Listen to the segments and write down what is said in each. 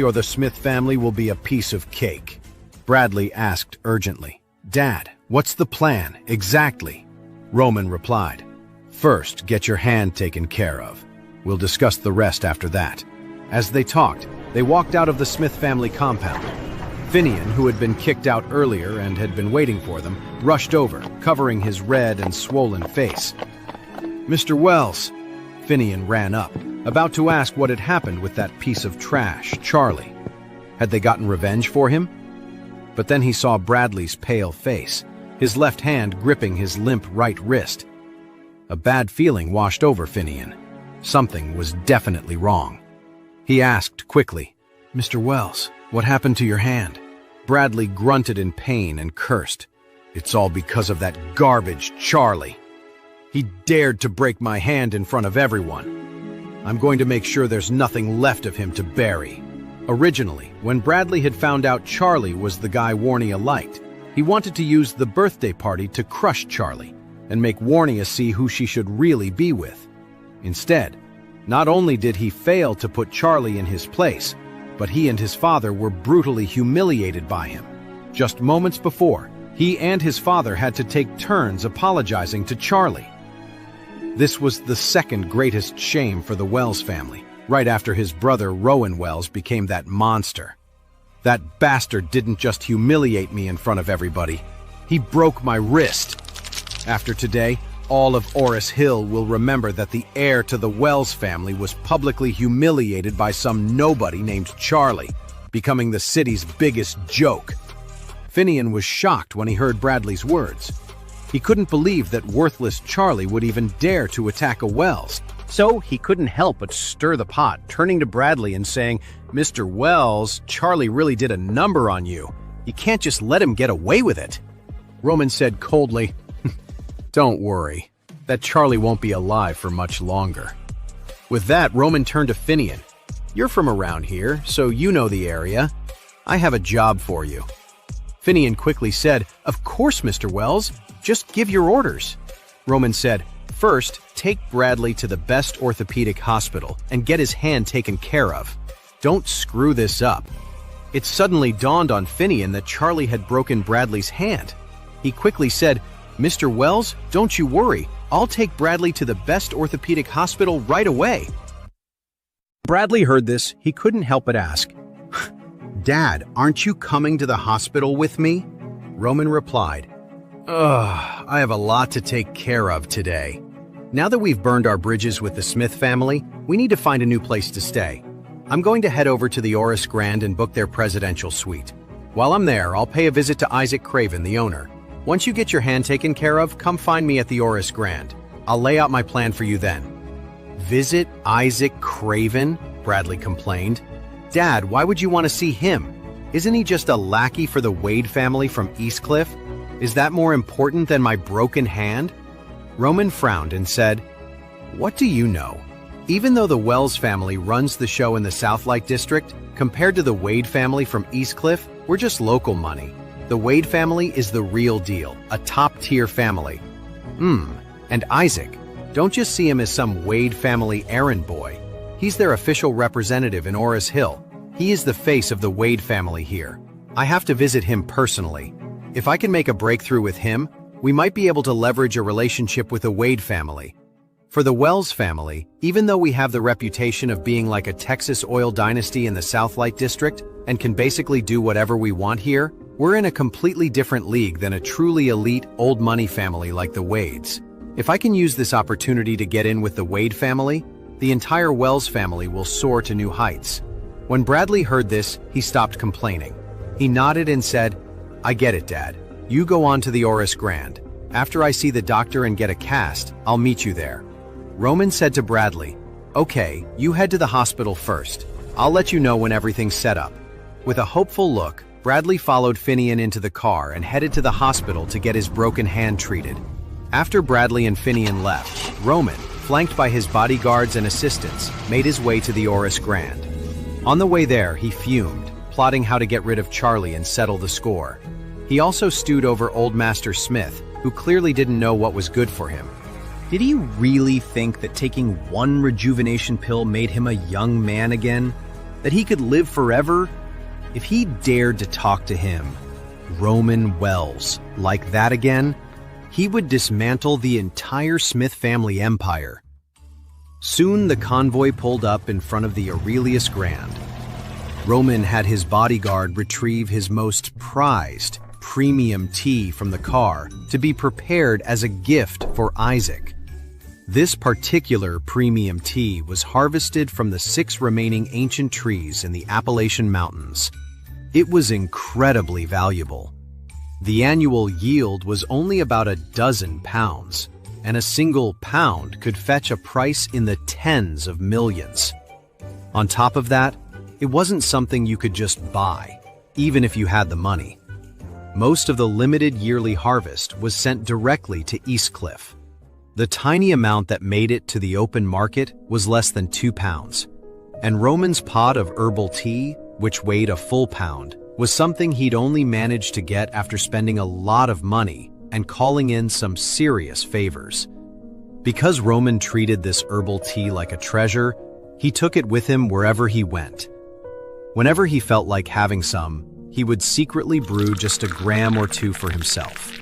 or the Smith family will be a piece of cake. Bradley asked urgently. Dad, what's the plan, exactly? Roman replied. First, get your hand taken care of. We'll discuss the rest after that. As they talked, they walked out of the Smith family compound. Finian, who had been kicked out earlier and had been waiting for them, rushed over, covering his red and swollen face. Mr. Wells! Finian ran up, about to ask what had happened with that piece of trash, Charlie. Had they gotten revenge for him? But then he saw Bradley's pale face, his left hand gripping his limp right wrist. A bad feeling washed over Finian. Something was definitely wrong. He asked quickly, Mr. Wells, what happened to your hand? Bradley grunted in pain and cursed. It's all because of that garbage Charlie. He dared to break my hand in front of everyone. I'm going to make sure there's nothing left of him to bury. Originally, when Bradley had found out Charlie was the guy Warnia liked, he wanted to use the birthday party to crush Charlie and make Warnia see who she should really be with. Instead, not only did he fail to put Charlie in his place, but he and his father were brutally humiliated by him. Just moments before, he and his father had to take turns apologizing to Charlie. This was the second greatest shame for the Wells family, right after his brother Rowan Wells became that monster. That bastard didn't just humiliate me in front of everybody. He broke my wrist. After today, all of Orus Hill will remember that the heir to the Wells family was publicly humiliated by some nobody named Charlie, becoming the city's biggest joke. Finian was shocked when he heard Bradley's words. He couldn't believe that worthless Charlie would even dare to attack a Wells. So he couldn't help but stir the pot, turning to Bradley and saying, Mr. Wells, Charlie really did a number on you. You can't just let him get away with it. Roman said coldly, Don't worry, that Charlie won't be alive for much longer. With that, Roman turned to Finian. You're from around here, so you know the area. I have a job for you. Finian quickly said, Of course, Mr. Wells, just give your orders. Roman said, First, take Bradley to the best orthopedic hospital and get his hand taken care of. Don't screw this up. It suddenly dawned on Finian that Charlie had broken Bradley's hand. He quickly said, Mr. Wells, don't you worry. I'll take Bradley to the best orthopedic hospital right away. Bradley heard this. He couldn't help but ask, Dad, aren't you coming to the hospital with me? Roman replied, I have a lot to take care of today. Now that we've burned our bridges with the Smith family, we need to find a new place to stay. I'm going to head over to the Orus Grand and book their presidential suite. While I'm there, I'll pay a visit to Isaac Craven, the owner. Once you get your hand taken care of, come find me at the Orus Grand. I'll lay out my plan for you then. Visit Isaac Craven? Bradley complained. Dad, why would you want to see him? Isn't he just a lackey for the Wade family from Eastcliff? Is that more important than my broken hand? Roman frowned and said, What do you know? Even though the Wells family runs the show in the Southlight District, compared to the Wade family from Eastcliff, we're just local money. The Wade family is the real deal, a top-tier family. And Isaac, don't just see him as some Wade family errand boy. He's their official representative in Orus Hill. He is the face of the Wade family here. I have to visit him personally. If I can make a breakthrough with him, we might be able to leverage a relationship with the Wade family. For the Wells family, even though we have the reputation of being like a Texas oil dynasty in the Southlight District and can basically do whatever we want here, we're in a completely different league than a truly elite old money family like the Wades. If I can use this opportunity to get in with the Wade family, the entire Wells family will soar to new heights. When Bradley heard this, he stopped complaining. He nodded and said, I get it, Dad. You go on to the Orus Grand. After I see the doctor and get a cast, I'll meet you there. Roman said to Bradley, Okay, you head to the hospital first. I'll let you know when everything's set up. With a hopeful look, Bradley followed Finian into the car and headed to the hospital to get his broken hand treated. After Bradley and Finian left, Roman, flanked by his bodyguards and assistants, made his way to the Orus Grand. On the way there, he fumed, plotting how to get rid of Charlie and settle the score. He also stewed over Old Master Smith, who clearly didn't know what was good for him. Did he really think that taking one rejuvenation pill made him a young man again? that he could live forever? If he dared to talk to him, Roman Wells, like that again, he would dismantle the entire Smith family empire. Soon the convoy pulled up in front of the Orus Grand. Roman had his bodyguard retrieve his most prized, premium tea from the car to be prepared as a gift for Isaac. This particular premium tea was harvested from the 6 remaining ancient trees in the Appalachian Mountains. It was incredibly valuable. The annual yield was only about a dozen pounds, and a single pound could fetch a price in the tens of millions. On top of that, it wasn't something you could just buy, even if you had the money. Most of the limited yearly harvest was sent directly to Eastcliff. The tiny amount that made it to the open market was less than 2 pounds, and Roman's pot of herbal tea, which weighed a full pound, was something he'd only managed to get after spending a lot of money and calling in some serious favors. Because Roman treated this herbal tea like a treasure, he took it with him wherever he went. Whenever he felt like having some, he would secretly brew just a gram or 2 for himself.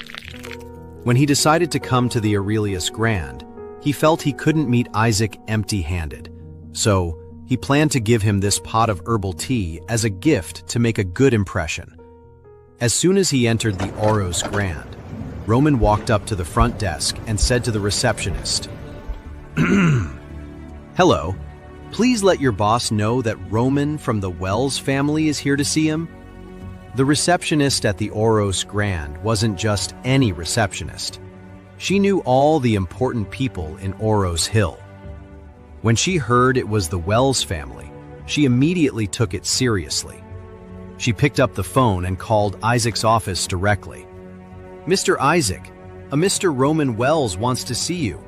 When he decided to come to the Orus Grand, he felt he couldn't meet Isaac empty-handed, so he planned to give him this pot of herbal tea as a gift to make a good impression. As soon as he entered the Orus Grand, Roman walked up to the front desk and said to the receptionist, "Hello, please let your boss know that Roman from the Wells family is here to see him." The receptionist at the Orus Grand wasn't just any receptionist. She knew all the important people in Orus Hill. When she heard it was the Wells family, she immediately took it seriously. She picked up the phone and called Isaac's office directly. "Mr. Isaac, a Mr. Roman Wells wants to see you."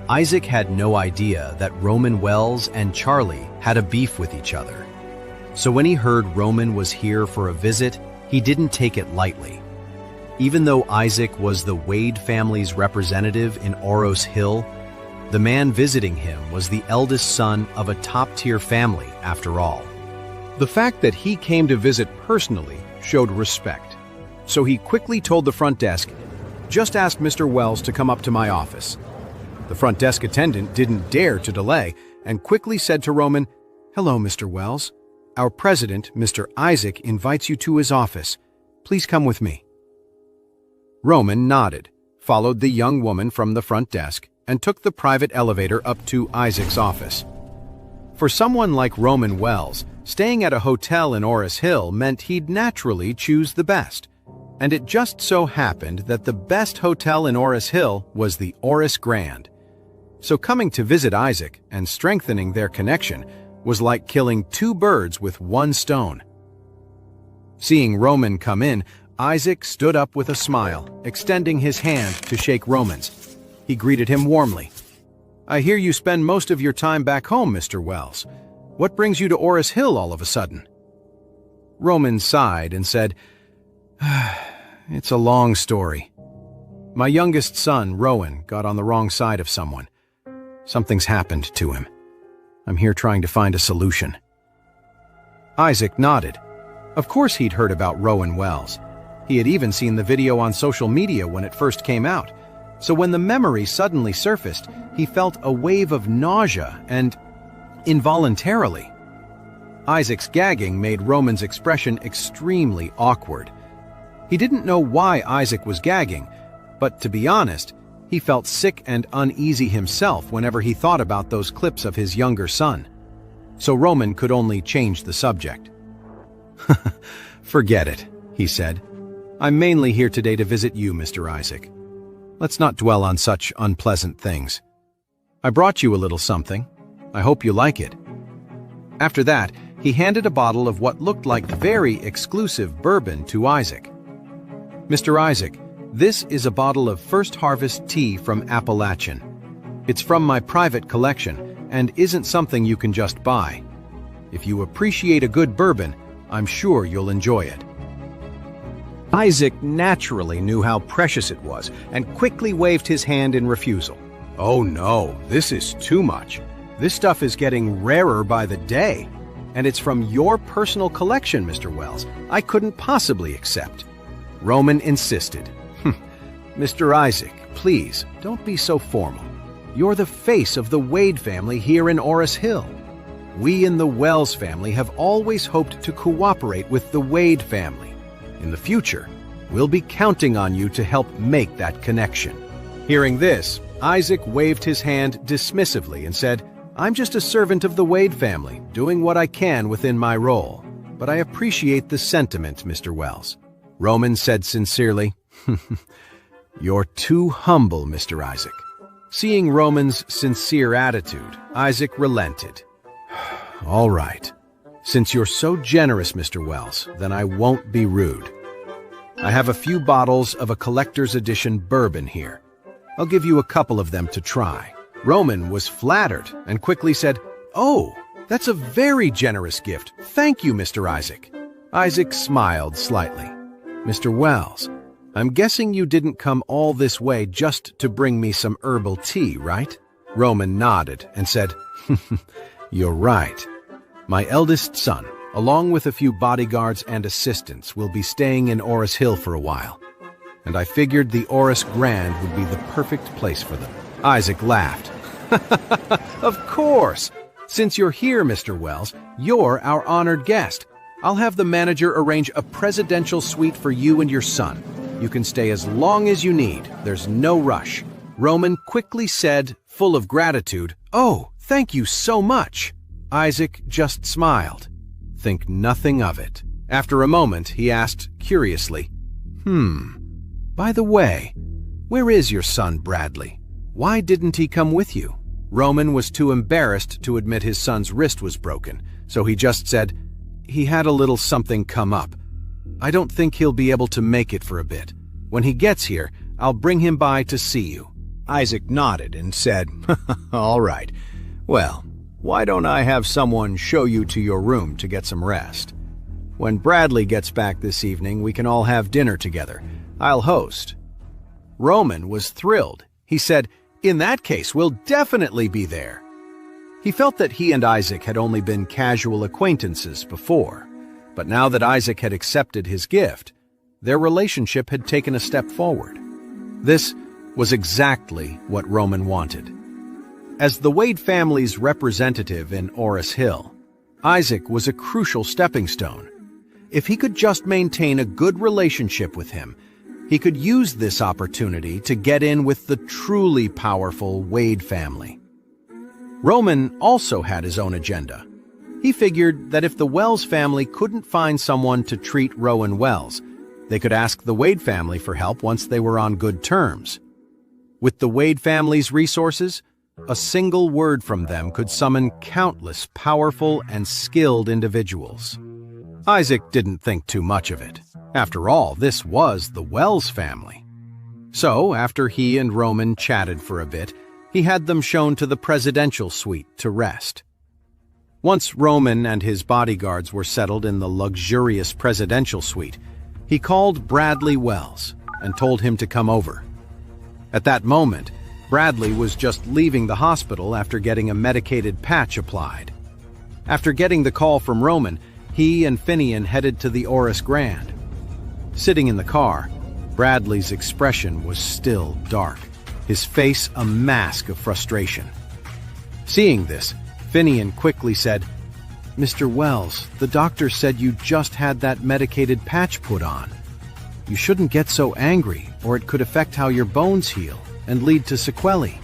Isaac had no idea that Roman Wells and Charlie had a beef with each other. So when he heard Roman was here for a visit, he didn't take it lightly. Even though Isaac was the Wade family's representative in Orus Hill, the man visiting him was the eldest son of a top-tier family after all. The fact that he came to visit personally showed respect. So he quickly told the front desk, "Just ask Mr. Wells to come up to my office." The front desk attendant didn't dare to delay and quickly said to Roman, "Hello, Mr. Wells. Our president, Mr. Isaac, invites you to his office. Please come with me." Roman nodded, followed the young woman from the front desk, and took the private elevator up to Isaac's office. For someone like Roman Wells, staying at a hotel in Orus Hill meant he'd naturally choose the best. And it just so happened that the best hotel in Orus Hill was the Orus Grand. So coming to visit Isaac and strengthening their connection was like killing 2 birds with 1 stone. Seeing Roman come in, Isaac stood up with a smile, extending his hand to shake Roman's. He greeted him warmly. "I hear you spend most of your time back home, Mr. Wells. What brings you to Orus Hill all of a sudden?" Roman sighed and said, "It's a long story. My youngest son, Rowan, got on the wrong side of someone. Something's happened to him. I'm here trying to find a solution." Isaac nodded. Of course he'd heard about Rowan Wells. He had even seen the video on social media when it first came out. So when the memory suddenly surfaced, he felt a wave of nausea and involuntarily. Isaac's gagging made Roman's expression extremely awkward. He didn't know why Isaac was gagging, but to be honest, he felt sick and uneasy himself whenever he thought about those clips of his younger son. So Roman could only change the subject. "Forget it," he said. "I'm mainly here today to visit you, Mr. Isaac. Let's not dwell on such unpleasant things. I brought you a little something. I hope you like it." After that, he handed a bottle of what looked like very exclusive bourbon to Isaac. "Mr. Isaac, this is a bottle of First Harvest tea from Appalachian. It's from my private collection and isn't something you can just buy. If you appreciate a good bourbon, I'm sure you'll enjoy it." Isaac naturally knew how precious it was and quickly waved his hand in refusal. "Oh no, this is too much. This stuff is getting rarer by the day. and it's from your personal collection, Mr. Wells. I couldn't possibly accept." Roman insisted. "Mr. Isaac, please, don't be so formal. You're the face of the Wade family here in Orus Hill. We in the Wells family have always hoped to cooperate with the Wade family. In the future, we'll be counting on you to help make that connection." Hearing this, Isaac waved his hand dismissively and said, "I'm just a servant of the Wade family, doing what I can within my role. But I appreciate the sentiment, Mr. Wells." Roman said sincerely, "You're too humble, Mr. Isaac." Seeing Roman's sincere attitude, Isaac relented. "All right. Since you're so generous, Mr. Wells, then I won't be rude. I have a few bottles of a collector's edition bourbon here. I'll give you a couple of them to try." Roman was flattered and quickly said, "Oh, that's a very generous gift. Thank you, Mr. Isaac." Isaac smiled slightly. "Mr. Wells, I'm guessing you didn't come all this way just to bring me some herbal tea, right?" Roman nodded and said, "You're right. My eldest son, along with a few bodyguards and assistants, will be staying in Orus Hill for a while, and I figured the Orus Grand would be the perfect place for them." Isaac laughed. "Of course! Since you're here, Mr. Wells, you're our honored guest. I'll have the manager arrange a presidential suite for you and your son. You can stay as long as you need. There's no rush." Roman quickly said, full of gratitude, "Oh, thank you so much." Isaac just smiled. "Think nothing of it." After a moment, he asked curiously, "By the way, where is your son Bradley? Why didn't he come with you?" Roman was too embarrassed to admit his son's wrist was broken, so he just said, "He had a little something come up. I don't think he'll be able to make it for a bit. When he gets here, I'll bring him by to see you." Isaac nodded and said, "All right. Well, why don't I have someone show you to your room to get some rest? When Bradley gets back this evening, we can all have dinner together. I'll host." Roman was thrilled. He said, "In that case, we'll definitely be there." He felt that he and Isaac had only been casual acquaintances before, but now that Isaac had accepted his gift, their relationship had taken a step forward. This was exactly what Roman wanted. As the Wade family's representative in Orus Hill, Isaac was a crucial stepping stone. If he could just maintain a good relationship with him, he could use this opportunity to get in with the truly powerful Wade family. Roman also had his own agenda. He figured that if the Wells family couldn't find someone to treat Rowan Wells, they could ask the Wade family for help once they were on good terms. With the Wade family's resources, a single word from them could summon countless powerful and skilled individuals. Isaac didn't think too much of it. After all, this was the Wells family. So, after he and Roman chatted for a bit, he had them shown to the presidential suite to rest. Once Roman and his bodyguards were settled in the luxurious presidential suite, he called Bradley Wells and told him to come over. At that moment, Bradley was just leaving the hospital after getting a medicated patch applied. After getting the call from Roman, he and Finian headed to the Orus Grand. Sitting in the car, Bradley's expression was still dark, his face a mask of frustration. Seeing this, Finian quickly said, "Mr. Wells, the doctor said you just had that medicated patch put on. You shouldn't get so angry, or it could affect how your bones heal and lead to sequelae."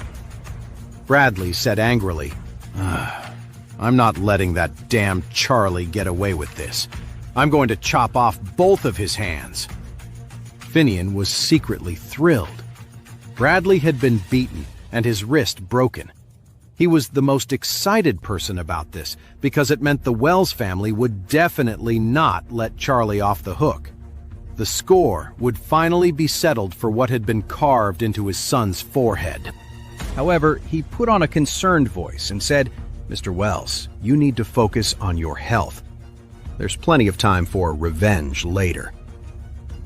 Bradley said angrily, "I'm not letting that damn Charlie get away with this. I'm going to chop off both of his hands." Finian was secretly thrilled. Bradley had been beaten and his wrist broken. He was the most excited person about this because it meant the Wells family would definitely not let Charlie off the hook. The score would finally be settled for what had been carved into his son's forehead. However, he put on a concerned voice and said, "Mr. Wells, you need to focus on your health. There's plenty of time for revenge later."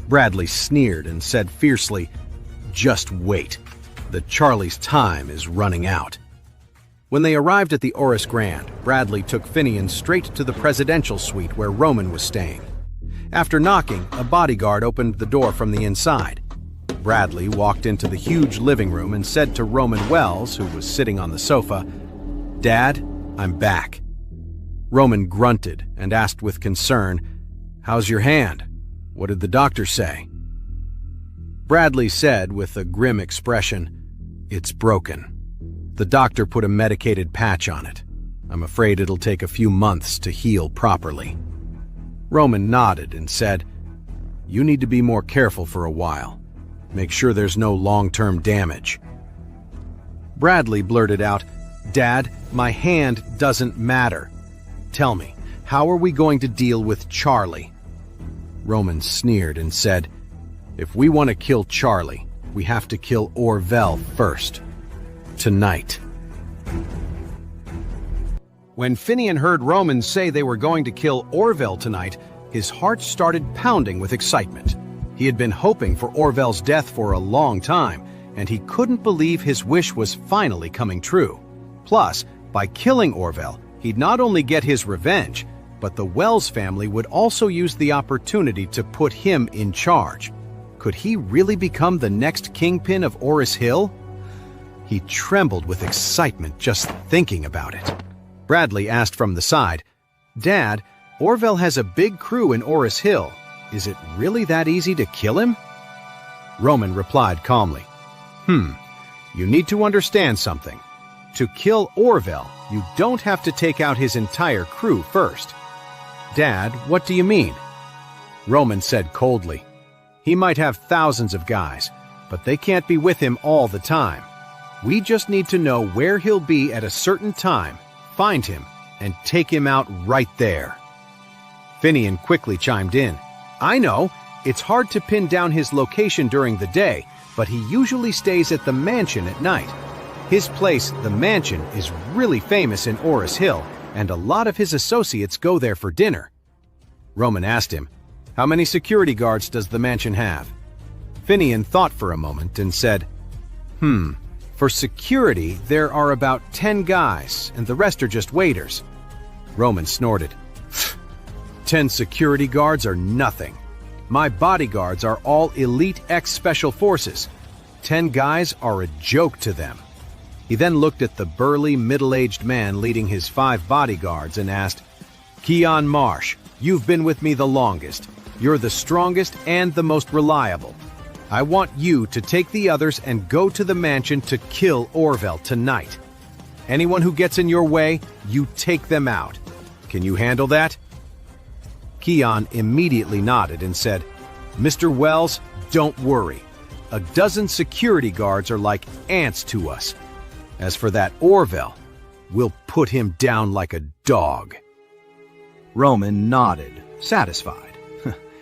Bradley sneered and said fiercely, "Just wait. The Charlie's time is running out." When they arrived at the Orus Grand, Bradley took Finian straight to the presidential suite where Roman was staying. After knocking, a bodyguard opened the door from the inside. Bradley walked into the huge living room and said to Roman Wells, who was sitting on the sofa, "Dad, I'm back." Roman grunted and asked with concern, "How's your hand? What did the doctor say?" Bradley said with a grim expression, "It's broken. The doctor put a medicated patch on it. I'm afraid it'll take a few months to heal properly." Roman nodded and said, "You need to be more careful for a while. Make sure there's no long-term damage." Bradley blurted out, "Dad, my hand doesn't matter. Tell me, how are we going to deal with Charlie?" Roman sneered and said, "If we want to kill Charlie, we have to kill Orville first. Tonight." When Finian heard Roman say they were going to kill Orville tonight, his heart started pounding with excitement. He had been hoping for Orville's death for a long time, and he couldn't believe his wish was finally coming true. Plus, by killing Orville, he'd not only get his revenge, but the Wells family would also use the opportunity to put him in charge. Could he really become the next kingpin of Orus Hill? He trembled with excitement just thinking about it. Bradley asked from the side, "Dad, Orville has a big crew in Orus Hill. Is it really that easy to kill him?" Roman replied calmly, You need to understand something. To kill Orville, you don't have to take out his entire crew first." "Dad, what do you mean?" Roman said coldly, "He might have thousands of guys, but they can't be with him all the time. We just need to know where he'll be at a certain time, find him, and take him out right there." Finian quickly chimed in, "I know, it's hard to pin down his location during the day, but he usually stays at the mansion at night. His place, the mansion, is really famous in Orus Hill, and a lot of his associates go there for dinner." Roman asked him, "How many security guards does the mansion have?" Finian thought for a moment and said, For security, there are about 10 guys, and the rest are just waiters." Roman snorted, 10 security guards are nothing. My bodyguards are all elite ex-special forces. 10 guys are a joke to them." He then looked at the burly, middle-aged man leading his 5 bodyguards and asked, "Keon Marsh, you've been with me the longest. You're the strongest and the most reliable. I want you to take the others and go to the mansion to kill Orville tonight. Anyone who gets in your way, you take them out. Can you handle that?" Keon immediately nodded and said, "Mr. Wells, don't worry. A dozen security guards are like ants to us. As for that Orville, we'll put him down like a dog." Roman nodded, satisfied.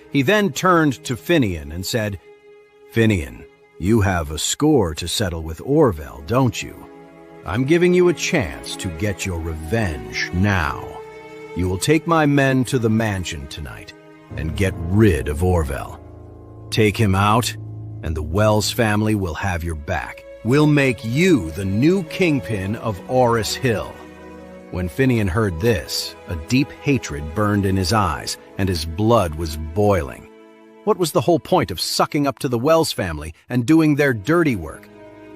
He then turned to Finian and said, "Finian, you have a score to settle with Orville, don't you? I'm giving you a chance to get your revenge now. You will take my men to the mansion tonight and get rid of Orville. Take him out, and the Wells family will have your back. We'll make you the new kingpin of Orus Hill." When Finian heard this, a deep hatred burned in his eyes, and his blood was boiling. What was the whole point of sucking up to the Wells family and doing their dirty work?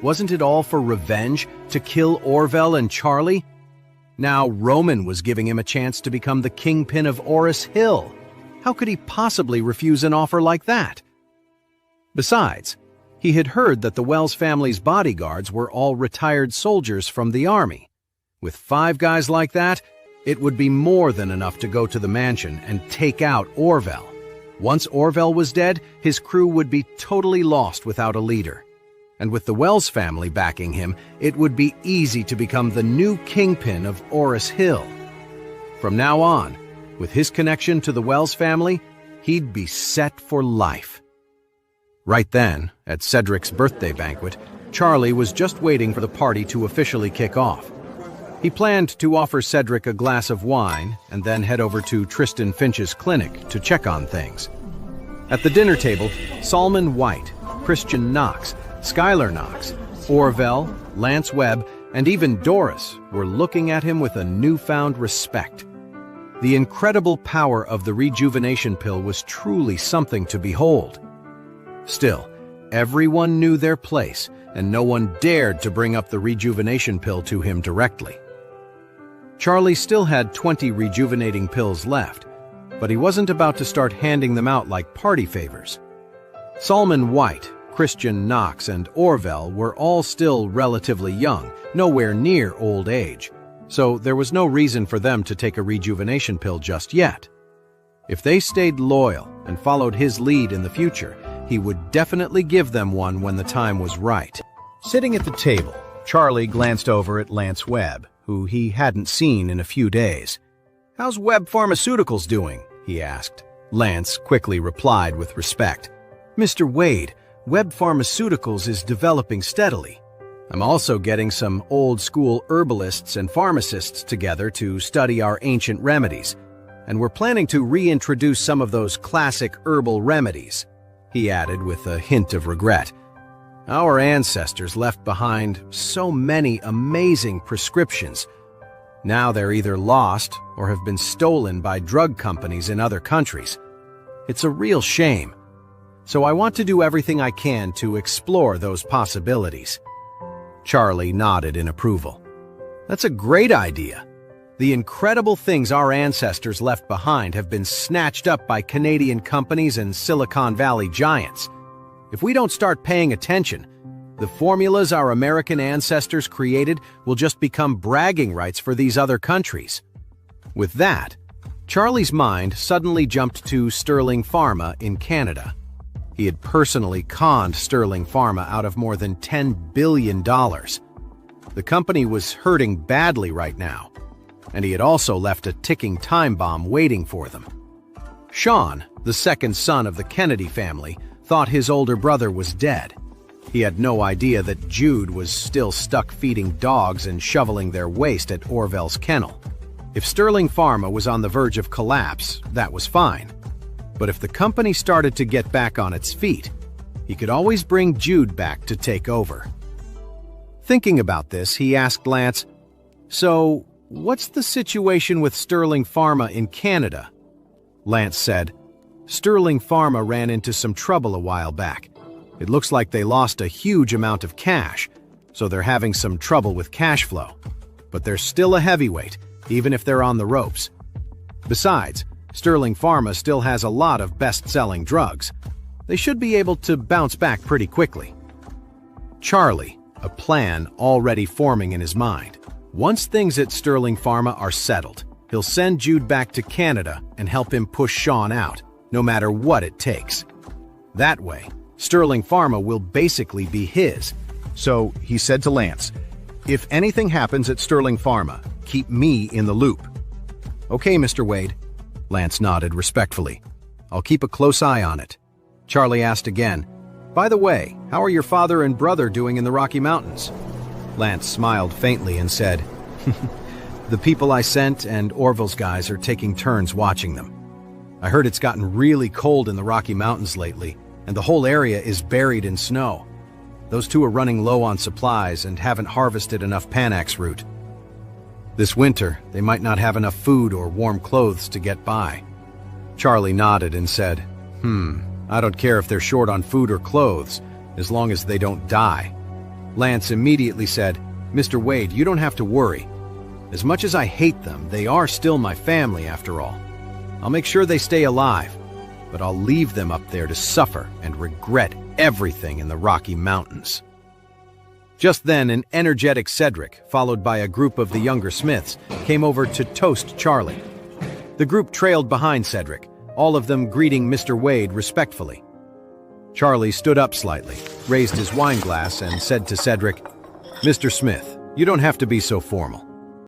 Wasn't it all for revenge, to kill Orville and Charlie? Now Roman was giving him a chance to become the kingpin of Orus Hill. How could he possibly refuse an offer like that? Besides, he had heard that the Wells family's bodyguards were all retired soldiers from the army. With 5 guys like that, it would be more than enough to go to the mansion and take out Orville. Once Orville was dead, his crew would be totally lost without a leader. And with the Wells family backing him, it would be easy to become the new kingpin of Orus Hill. From now on, with his connection to the Wells family, he'd be set for life. Right then, at Cedric's birthday banquet, Charlie was just waiting for the party to officially kick off. He planned to offer Cedric a glass of wine and then head over to Tristan Finch's clinic to check on things. At the dinner table, Salman White, Christian Knox, Skylar Knox, Orville, Lance Webb, and even Doris were looking at him with a newfound respect. The incredible power of the rejuvenation pill was truly something to behold. Still, everyone knew their place, and no one dared to bring up the rejuvenation pill to him directly. Charlie still had 20 rejuvenating pills left, but he wasn't about to start handing them out like party favors. Salman White, Christian Knox, and Orville were all still relatively young, nowhere near old age, so there was no reason for them to take a rejuvenation pill just yet. If they stayed loyal and followed his lead in the future, he would definitely give them one when the time was right. Sitting at the table, Charlie glanced over at Lance Webb, who he hadn't seen in a few days. "How's Webb Pharmaceuticals doing?" he asked. Lance quickly replied with respect. "Mr. Wade, Webb Pharmaceuticals is developing steadily. I'm also getting some old-school herbalists and pharmacists together to study our ancient remedies, and we're planning to reintroduce some of those classic herbal remedies," he added with a hint of regret. "Our ancestors left behind so many amazing prescriptions. Now they're either lost or have been stolen by drug companies in other countries. It's a real shame. So I want to do everything I can to explore those possibilities." Charlie nodded in approval. "That's a great idea. The incredible things our ancestors left behind have been snatched up by Canadian companies and Silicon Valley giants. If we don't start paying attention, the formulas our American ancestors created will just become bragging rights for these other countries." With that, Charlie's mind suddenly jumped to Sterling Pharma in Canada. He had personally conned Sterling Pharma out of more than $10 billion. The company was hurting badly right now, and he had also left a ticking time bomb waiting for them. Sean, the second son of the Kennedy family, thought his older brother was dead. He had no idea that Jude was still stuck feeding dogs and shoveling their waste at Orville's kennel. If Sterling Pharma was on the verge of collapse, that was fine. But if the company started to get back on its feet, he could always bring Jude back to take over. Thinking about this, he asked Lance, "So, what's the situation with Sterling Pharma in Canada?" Lance said, "Sterling Pharma ran into some trouble a while back. It looks like they lost a huge amount of cash, so they're having some trouble with cash flow. But they're still a heavyweight, even if they're on the ropes. Besides, Sterling Pharma still has a lot of best-selling drugs. They should be able to bounce back pretty quickly." Charlie, a plan already forming in his mind. Once things at Sterling Pharma are settled, he'll send Jude back to Canada and help him push Sean out, no matter what it takes. That way, Sterling Pharma will basically be his. So he said to Lance, "If anything happens at Sterling Pharma, keep me in the loop." "Okay, Mr. Wade." Lance nodded respectfully. "I'll keep a close eye on it." Charlie asked again, "By the way, how are your father and brother doing in the Rocky Mountains?" Lance smiled faintly and said, "The people I sent and Orville's guys are taking turns watching them. I heard it's gotten really cold in the Rocky Mountains lately, and the whole area is buried in snow. Those two are running low on supplies and haven't harvested enough Panax root. This winter, they might not have enough food or warm clothes to get by." Charlie nodded and said, I don't care if they're short on food or clothes, as long as they don't die." Lance immediately said, "Mr. Wade, you don't have to worry. As much as I hate them, they are still my family after all. I'll make sure they stay alive, but I'll leave them up there to suffer and regret everything in the Rocky Mountains." Just then, an energetic Cedric, followed by a group of the younger Smiths, came over to toast Charlie. The group trailed behind Cedric, all of them greeting Mr. Wade respectfully. Charlie stood up slightly, raised his wine glass, and said to Cedric, "Mr. Smith, you don't have to be so formal.